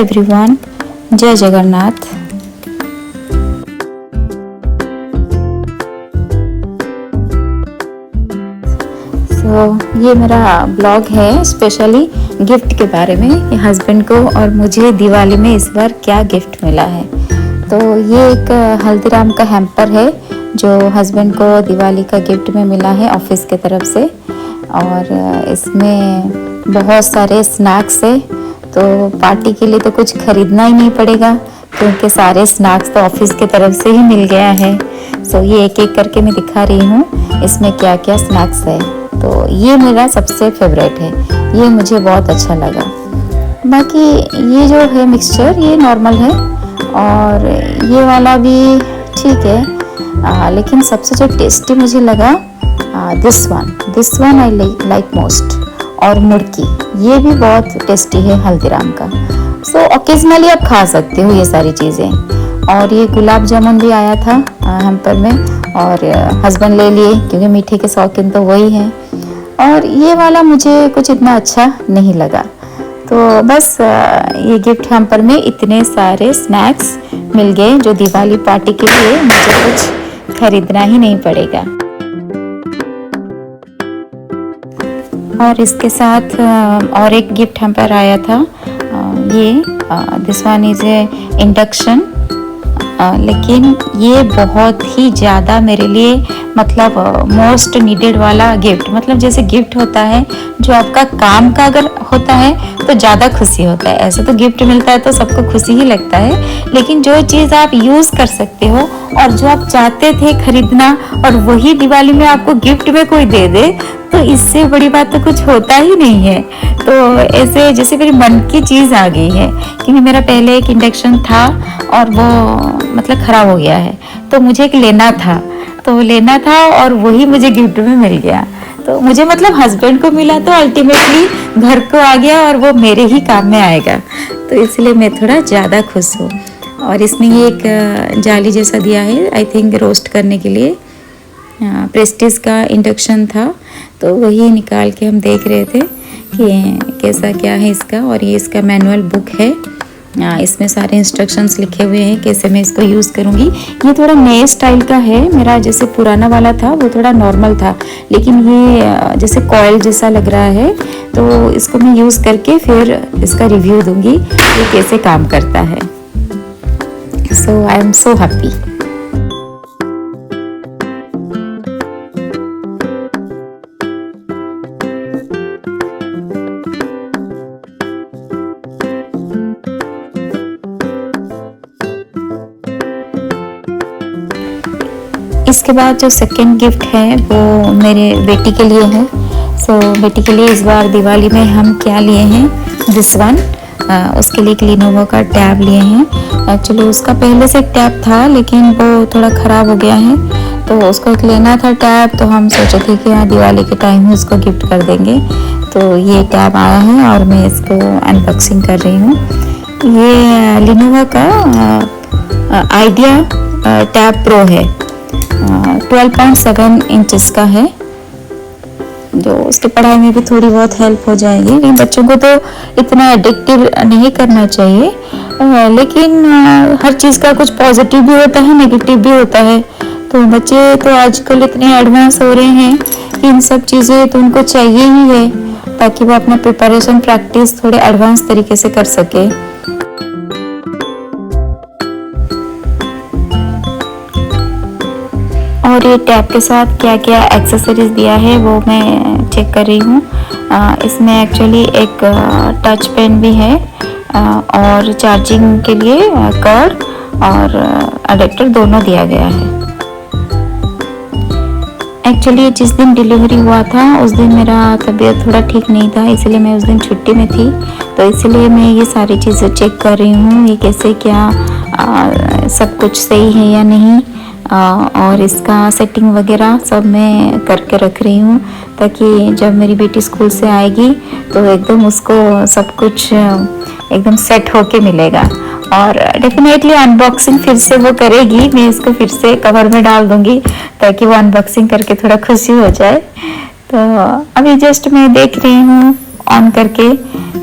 Everyone, जय जगन्नाथ। ये मेरा ब्लॉग है स्पेशली गिफ्ट के बारे में कि हस्बैंड को और मुझे दिवाली में इस बार क्या गिफ्ट मिला है। तो ये एक हल्दीराम का हैम्पर है जो हस्बैंड को दिवाली का गिफ्ट में मिला है ऑफिस के तरफ से। और इसमें बहुत सारे स्नैक्स है, तो पार्टी के लिए तो कुछ खरीदना ही नहीं पड़ेगा क्योंकि सारे स्नैक्स तो ऑफिस के तरफ से ही मिल गया है। सो ये एक एक करके मैं दिखा रही हूँ इसमें क्या क्या स्नैक्स है। तो ये मेरा सबसे फेवरेट है, ये मुझे बहुत अच्छा लगा। बाकी ये जो है मिक्सचर ये नॉर्मल है और ये वाला भी ठीक है, लेकिन सबसे जो टेस्टी मुझे लगा this one I like most. और मुड़की ये भी बहुत टेस्टी है हल्दीराम का। सो ओकेजनली आप खा सकते हो ये सारी चीज़ें। और ये गुलाब जामुन भी आया था हैम्पर में और हस्बैंड ले लिए क्योंकि मीठे के शौकीन तो वही हैं। और ये वाला मुझे कुछ इतना अच्छा नहीं लगा। तो बस ये गिफ्ट हैम्पर में इतने सारे स्नैक्स मिल गए जो दिवाली पार्टी के लिए मुझे कुछ खरीदना ही नहीं पड़ेगा। और इसके साथ और एक गिफ्ट हैम्पर आया था, ये this one is a induction. लेकिन ये बहुत ही ज़्यादा मेरे लिए मतलब मोस्ट नीडेड वाला गिफ्ट। मतलब जैसे गिफ्ट होता है जो आपका काम का अगर होता है तो ज़्यादा खुशी होता है। ऐसे तो गिफ्ट मिलता है तो सबको खुशी ही लगता है, लेकिन जो चीज़ आप यूज़ कर सकते हो और जो आप चाहते थे खरीदना और वही दिवाली में आपको गिफ्ट में कोई दे दे, तो इससे बड़ी बात तो कुछ होता ही नहीं है। तो ऐसे जैसे मेरी मन की चीज़ आ गई है क्योंकि मेरा पहले एक इंडक्शन था और वो मतलब ख़राब हो गया है, तो मुझे एक लेना था और वही मुझे गिफ्ट में मिल गया। तो मुझे मतलब हस्बैंड को मिला तो अल्टीमेटली घर को आ गया और वो मेरे ही काम में आएगा, तो इसलिए मैं थोड़ा ज़्यादा खुश हूँ। और इसमें ये एक जाली जैसा दिया है, आई थिंक रोस्ट करने के लिए। प्रेस्टीज का इंडक्शन था तो वही निकाल के हम देख रहे थे कि कैसा क्या है इसका। और ये इसका मैनुअल बुक है, इसमें सारे इंस्ट्रक्शंस लिखे हुए हैं कैसे मैं इसको यूज़ करूँगी। ये थोड़ा नए स्टाइल का है, मेरा जैसे पुराना वाला था वो थोड़ा नॉर्मल था, लेकिन ये जैसे कॉइल जैसा लग रहा है। तो इसको मैं यूज़ करके फिर इसका रिव्यू दूँगी ये कैसे काम करता है। सो आई एम सो हैप्पी। इसके बाद जो सेकंड गिफ्ट है वो मेरे बेटी के लिए है। सो बेटी के लिए इस बार दिवाली में हम क्या लिए हैं, दिस वन। उसके लिए एक लिनोवो का टैब लिए हैं। एक्चुअली उसका पहले से एक टैब था लेकिन वो थोड़ा ख़राब हो गया है, तो उसको एक लेना था टैब। तो हम सोचे थे कि हाँ दिवाली के टाइम ही उसको गिफ्ट कर देंगे। तो ये टैब आया है और मैं इसको अनबॉक्सिंग कर रही हूँ। ये लिनोवो का आइडिया टैब प्रो है, 12.7 इंचेस का है, जो उसके पढ़ाई में भी थोड़ी बहुत हेल्प हो जाएगी। लेकिन बच्चों को तो इतना एडिक्टिव नहीं करना चाहिए, लेकिन हर चीज़ का कुछ पॉजिटिव भी होता है नेगेटिव भी होता है। तो बच्चे तो आजकल इतने एडवांस हो रहे हैं कि इन सब चीज़ें तो उनको चाहिए ही है ताकि वो अपना प्रिपरेशन प्रैक्टिस थोड़े एडवांस तरीके से कर सके। और ये टैब के साथ क्या क्या एक्सेसरीज दिया है वो मैं चेक कर रही हूँ। इसमें एक्चुअली एक टच पेन भी है और चार्जिंग के लिए कॉर्ड और अडेप्टर दोनों दिया गया है। एक्चुअली जिस दिन डिलीवरी हुआ था उस दिन मेरा तबीयत थोड़ा ठीक नहीं था, इसलिए मैं उस दिन छुट्टी में थी। तो इसलिए मैं ये सारी चीज़ें चेक कर रही हूँ ये कैसे क्या सब कुछ सही है या नहीं। और इसका सेटिंग वगैरह सब मैं करके रख रही हूँ ताकि जब मेरी बेटी स्कूल से आएगी तो एकदम उसको सब कुछ एकदम सेट होके मिलेगा। और डेफिनेटली अनबॉक्सिंग फिर से वो करेगी, मैं इसको फिर से कवर में डाल दूँगी ताकि वो अनबॉक्सिंग करके थोड़ा खुशी हो जाए। तो अभी जस्ट मैं देख रही हूँ ऑन करके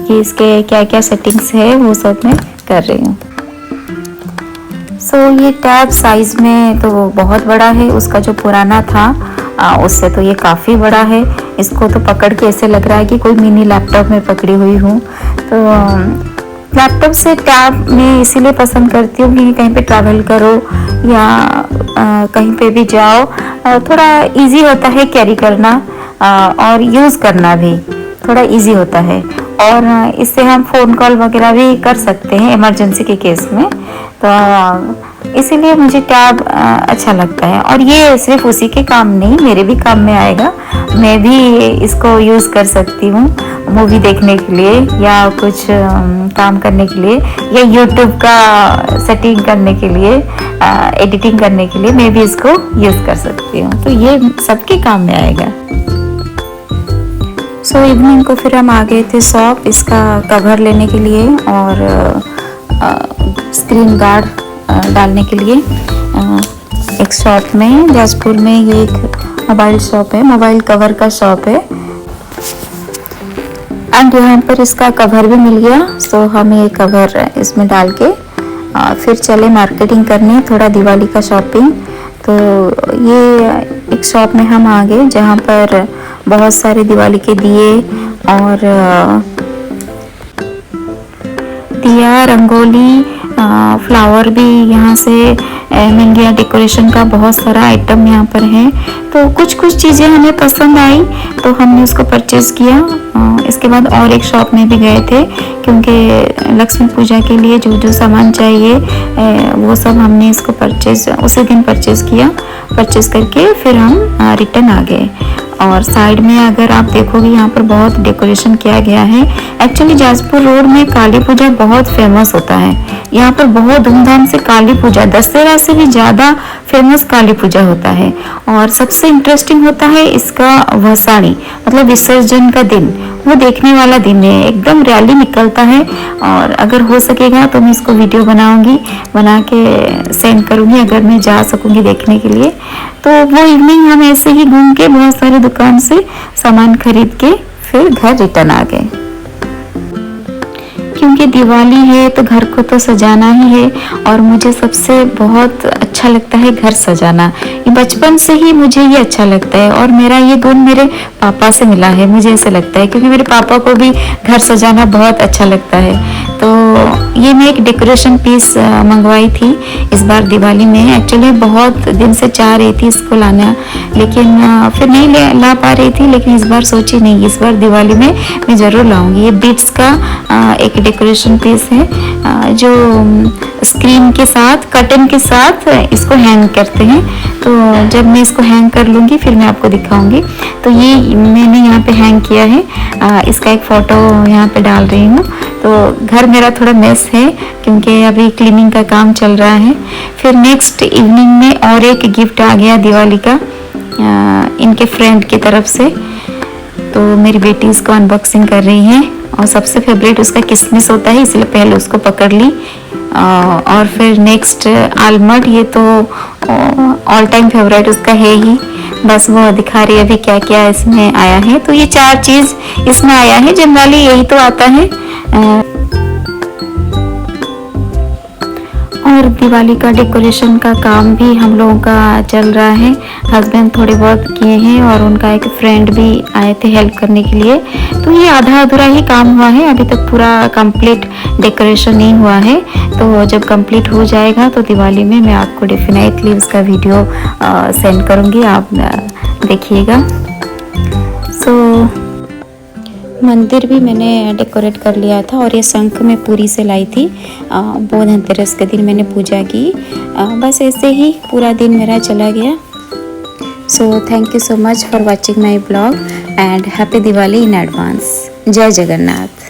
कि इसके क्या क्या सेटिंग्स है वो सब मैं कर रही हूँ। सो ये टैब साइज़ में तो बहुत बड़ा है, उसका जो पुराना था उससे तो ये काफ़ी बड़ा है। इसको तो पकड़ के ऐसे लग रहा है कि कोई मिनी लैपटॉप में पकड़ी हुई हूँ। तो लैपटॉप से टैब मैं इसीलिए पसंद करती हूँ कि कहीं पे ट्रैवल करो या कहीं पे भी जाओ, थोड़ा इजी होता है कैरी करना और यूज़ करना भी थोड़ा इजी होता है। और इससे हम फ़ोन कॉल वगैरह भी कर सकते हैं इमरजेंसी के केस में। तो इसीलिए मुझे टैब अच्छा लगता है। और ये सिर्फ उसी के काम नहीं, मेरे भी काम में आएगा। मैं भी इसको यूज़ कर सकती हूँ मूवी देखने के लिए या कुछ काम करने के लिए या यूट्यूब का सेटिंग करने के लिए, एडिटिंग करने के लिए मैं भी इसको यूज़ कर सकती हूँ। तो ये सबके काम में आएगा। सो इवनिंग को फिर हम आ गए थे शॉप इसका कवर लेने के लिए और स्क्रीन गार्ड डालने के लिए। एक शॉप में जाजपुर में ये एक मोबाइल शॉप है, मोबाइल कवर का शॉप है एंड यहाँ पर इसका कवर भी मिल गया। सो हम ये कवर इसमें डाल के फिर चले मार्केटिंग करने, थोड़ा दिवाली का शॉपिंग। तो ये एक शॉप में हम आ गए जहाँ पर बहुत सारे दिवाली के दिए और दिया, रंगोली, फ्लावर भी यहाँ से मिल गया। डेकोरेशन का बहुत सारा आइटम यहाँ पर है। तो कुछ कुछ चीज़ें हमें पसंद आई तो हमने उसको परचेज़ किया। इसके बाद और एक शॉप में भी गए थे क्योंकि लक्ष्मी पूजा के लिए जो जो सामान चाहिए वो सब हमने इसको उसी दिन परचेज़ किया। परचेज़ करके फिर हम रिटर्न आ गए। और साइड में अगर आप देखोगे यहाँ पर बहुत डेकोरेशन किया गया है। एक्चुअली जाजपुर रोड में काली पूजा बहुत फेमस होता है। यहाँ पर बहुत धूमधाम से काली पूजा, दशहरा से भी ज़्यादा फेमस काली पूजा होता है। और सबसे इंटरेस्टिंग होता है इसका भसानी, मतलब विसर्जन का दिन, वो देखने वाला दिन है। एकदम रैली निकलता है और अगर हो सकेगा तो मैं इसको वीडियो बनाऊंगी, बना के सेंड करूंगी अगर मैं जा सकूंगी देखने के लिए। तो वो इवनिंग हम ऐसे ही घूम के बहुत सारे दुकान से सामान खरीद के फिर घर रिटर्न आ गए। क्योंकि दिवाली है तो घर को तो सजाना ही है और मुझे सबसे बहुत अच्छा लगता है घर सजाना। ये बचपन से ही मुझे ये अच्छा लगता है और मेरा ये गुण मेरे पापा से मिला है, मुझे ऐसा लगता है, क्योंकि मेरे पापा को भी घर सजाना बहुत अच्छा लगता है। तो ये मैं एक डेकोरेशन पीस मंगवाई थी इस बार दिवाली में। एक्चुअली बहुत दिन से चाह रही थी इसको लाना, लेकिन फिर नहीं ला पा रही थी। लेकिन इस बार सोची नहीं, इस बार दिवाली में मैं ज़रूर लाऊंगी। ये बीट्स का एक डेकोरेशन पीस है जो स्क्रीन के साथ, कर्टन के साथ इसको हैंग करते हैं। तो जब मैं इसको हैंग कर लूँगी फिर मैं आपको दिखाऊंगी। तो ये मैंने यहाँ पे हैंग किया है, इसका एक फ़ोटो यहाँ पे डाल रही हूँ। तो घर मेरा थोड़ा मेस है क्योंकि अभी क्लीनिंग का काम चल रहा है। फिर नेक्स्ट इवनिंग में और एक गिफ्ट आ गया दिवाली का इनके फ्रेंड की तरफ से। तो मेरी बेटी इसको अनबॉक्सिंग कर रही है और सबसे फेवरेट उसका किसमिस होता है, इसलिए पहले उसको पकड़ ली। और फिर नेक्स्ट आलमंड, ये तो ऑल टाइम फेवरेट उसका है ही। बस वो दिखा रही है अभी क्या क्या इसमें आया है। तो ये 4 चीज़ इसमें आया है, जनरली यही तो आता है। और दिवाली का डेकोरेशन का काम भी हम लोगों का चल रहा है। हस्बैंड थोड़े बहुत किए हैं और उनका एक फ्रेंड भी आए थे हेल्प करने के लिए। तो ये आधा अधूरा ही काम हुआ है, अभी तक पूरा कंप्लीट डेकोरेशन नहीं हुआ है। तो जब कंप्लीट हो जाएगा तो दिवाली में मैं आपको डेफिनेटली उसका वीडियो सेंड करूँगी, आप देखिएगा। सो मंदिर भी मैंने डेकोरेट कर लिया था और ये शंख में पूरी से लाई थी। वो धनतेरस के दिन मैंने पूजा की। बस ऐसे ही पूरा दिन मेरा चला गया। So thank you so much for watching my blog and happy Diwali in advance. जय जगन्नाथ।